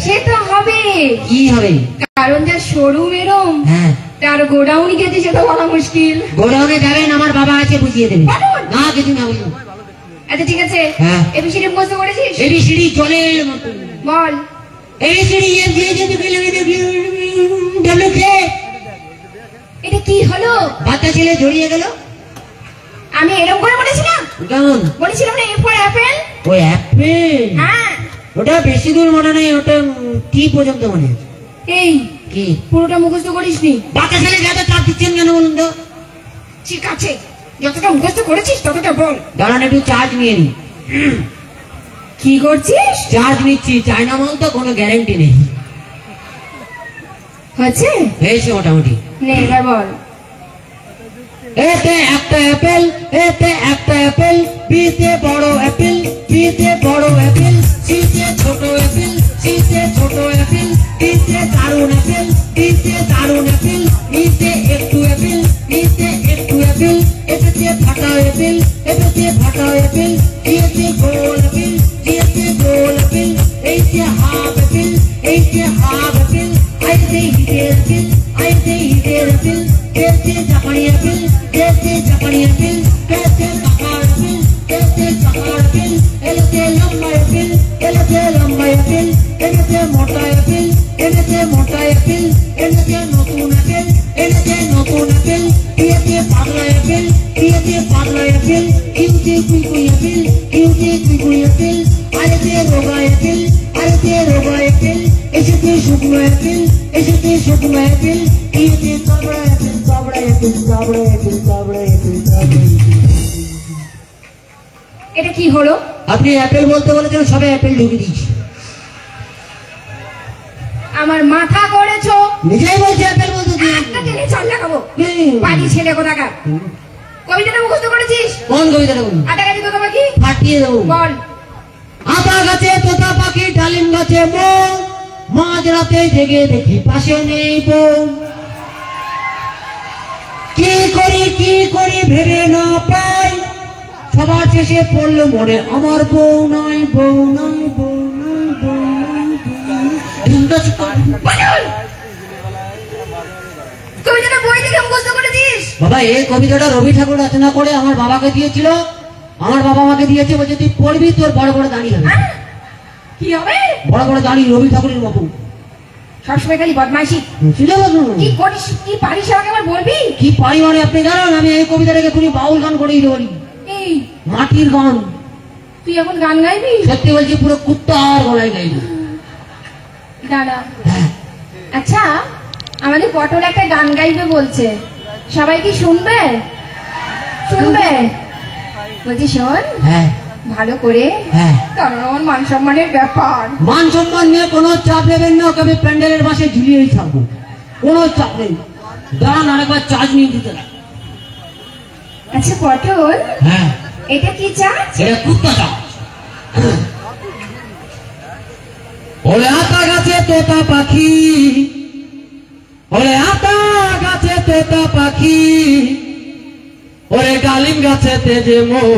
সে তো হবে। কি হবে? কারণ যা সরু বেরম, হ্যাঁ, তার গোডাউনি গেছে সেটা বলা মুশকিল। গোডাউনে যাবেন, আমার বাবা আছে, বুঝিয়ে দেবে। না কিছু না বলুন। আচ্ছা ঠিক আছে, হ্যাঁ। এবিসিডি মুখস্থ করেছিস? এবিসিডি জলের মতো বল। এবিসিডি এটা কি হলো? বাচ্চা ছেলে জড়িয়ে গেল। আমি এরকম করে বলেছিলাম? কেমন বলেছিলাম না, এ ফর অ্যাপেল। ওই অ্যাপেল? হ্যাঁ। ওটা বেশি দূর মনে নেই, ওটা টি পর্যন্ত মনে আছে। এই কি পুরোটা মুখস্থ করিসনি? বাচ্চা ছেলে যত চাপ দিচ্ছেন কেন বলুন তো? ঠিক আছে, যতটা মুখস্থ করেছিস ততটা বল। দাঁড়ান একটু চার্জ নিয়ে নি। কি করছিস? চার্জ নিচ্ছি, চায়না মাল তো কোনো গ্যারেন্টি নেই। হচ্ছে? হয়েছে মোটামুটি। নে এবার বল। এতে একটা অ্যাপেল, এতে একটা অ্যাপেল, বিতে বড় অ্যাপেল, বিতে বড় অ্যাপেল, সিতে ছোট অ্যাপেল, সিতে ছোট অ্যাপেল, ডিতে দারুণ অ্যাপেল, ডিতে দারুণ অ্যাপেল, ইতে একটু অ্যাপেল, ইতে একটু অ্যাপেল, এতে ফাটা অ্যাপেল, এতে ফাটা অ্যাপেল, ইতে গোল অ্যাপেল, ইতে গোল অ্যাপেল, এইতে হাফ অ্যাপেল, এইতে হাফ অ্যাপেল, আইতে হিটের অ্যাপেল, আইতে হিটের অ্যাপেল, এতে জাপানি অ্যাপেল, এতে জাপানি অ্যাপেল, এতে কাকার অ্যাপেল, এতে কাকার অ্যাপেল, এতে লম্বা অ্যাপেল, এতে লম্বা অ্যাপেল, এতে মোটা অ্যাপেল, এতে মোটা অ্যাপেল, এতে নতুন অ্যাপেল, এতে নতুন অ্যাপেল, এতে পাতলা অ্যাপেল, এতে পাতলা অ্যাপেল, এতে কুইকুই অ্যাপেল, এতে কুইকুই অ্যাপেল, আরেতে রোগা অ্যাপেল, আরেতে রোগা অ্যাপেল, এতে শুকনো অ্যাপেল, এতে শুকনো অ্যাপেল, এতে কাবড়া অ্যাপেল, কাবড়া অ্যাপেল, কাবড়া অ্যাপেল, কাবড়া অ্যাপেল, কাবড়া অ্যাপেল। এটা কি হলো? আপনি অ্যাপেল বলতে বলেছেন, সবে অ্যাপেল ঢুকে দিয়েছি। আমার মাথা করেছো। নিজেই বলছি অ্যাপেল বলতে দিই। একটা টেনে চল লাগাবো। পানি ছেলে কোথাকার। কবিতাটা মুখস্থ করেছিস? কোন কবিতাটা বলুন? আটা গাছে তোতা পাখি। ফাটিয়ে দেবো। বল। আতা গাছে তোতা পাখি, ডালিম গাছে মৌ, মাঝ রাতে জেগে দেখি পাশে নেই বউ। কি করি ভেবে না পাই, সবার শেষে পড়লো মনে আমার বউ নাই, বউ নাই, বউ নাই, বউ নাই, কবিতাটা বই থেকে মুখস্থ করেছিস? বাবা এই কবিতাটা রবি ঠাকুর রচনা করে আমার বাবাকে দিয়েছিল। আমার বাবা আমাকে দিয়েছে, বলছে তুই পড়বি, তোর বড় বড় দাঁড়িয়ে হবে। কি হবে? বড় বড় দাঁড়িয়ে রবি ঠাকুরের মতো। সবসময় খালি বদমাইশি। কি করিস, কি পারিস আমাকে আবার বলবি? কি পারি মানে আপনি জানেন, আমি এই কবিতাটাকে খুবই বাউল গান করে দিতে পারি। এই মাটির গান। তুই এখন গান গাইবি? সত্যি বলছি, পুরো কুত্তার গলায় গাইবি। দাঁড়া। আচ্ছা, আমাদের পটল একটা গান গাইবে বলছে, সবাই কি শুনবে? শুনবে? বলছি শোন। হ্যাঁ ভালো করে। হ্যাঁ। কারণ আমার মান সম্মানের ব্যাপার। মান সম্মান নিয়ে কোনো চাপ নেবেন না, ওকে আমি প্যান্ডেলের পাশে ঝুলিয়েই থাকবো, কোনো চাপ নেই। দাঁড়ান আরেকবার চার্জ নিয়ে দিতে। আচ্ছা পটল, হ্যাঁ এটা কি চার্জ? এটা কুত্তা চাপ। ওরে আতা গাছে তোতা পাখি, ওরে আতা গাছে তোতা পাখি, ওরে ডালিম গাছে তেজে মৌ,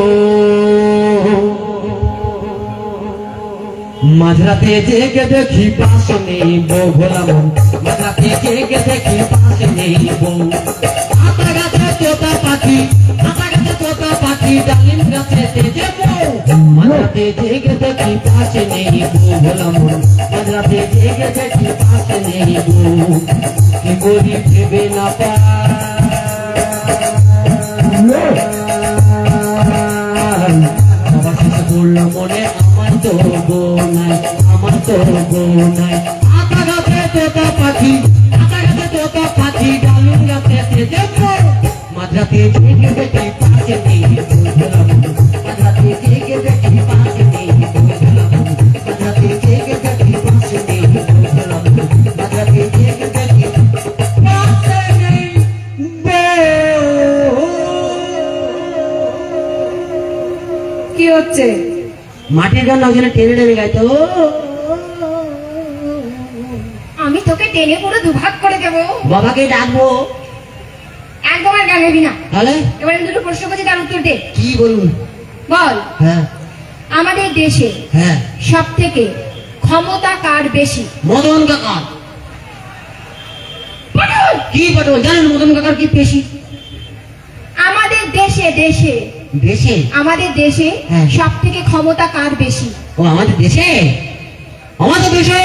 মাঝরাতে জেগে দেখি পাশ নেই বউ, ভোলা মন মাঝরাতে জেগে দেখি পাশ নেই বউ। আতা গাছে তোতা পাখি, আতা গাছে তোতা পাখি, ডালিম গাছে তেজে মৌ, মাঝরাতে জেগে দেখি পাশ নেই বউ, ভোলা মন মাঝরাতে জেগে দেখি পাশ নেই বউ। কি করি ভেবে না পাই, সবার শেষে বললো মনে আমার তো বউ নাই, আমার তো বউ নাই। আতা গাছে তোতা পাখি, আতা গাছে তোতা পাখি, ডালিম গাছে তেজে মৌ, মাঝরাতে জেগে দেখি পাশে নেই বউ, ভোলা মন মাঝরাতে জেগে দেখি পাশে নেই বউ, ভোলা মন মাঝরাতে জেগে দেখি পাশে নেই বউ, ভোলা মন মাঝরাতে জেগে দেখি পাশে নেই বউ। কি হচ্ছে? মাটির গান ওই জন্য টেনে টেনে গাইতো। আমি তোকে টেনে পুরো দুভাগ করে দেবো। বাবাকে ডাকবো। একদম আর গান গাইবি না। তাহলে এবার আমি দুটো প্রশ্ন করছি, তার উত্তর দে। কি বলুন? বল। হ্যাঁ আমাদের দেশে হ্যাঁ সব থেকে ক্ষমতা কার বেশি? মদন কাকার। পটল! কি পটল জানেন মদন কাকার কি বেশি? আমাদের দেশে দেশে দেশে? আমাদের দেশে হ্যাঁ। সব থেকে ক্ষমতা কার বেশি? ও আমাদের দেশে? আমাদের দেশে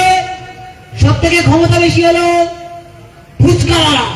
সব থেকে ক্ষমতা বেশি হলো ফুচকাওয়ালা।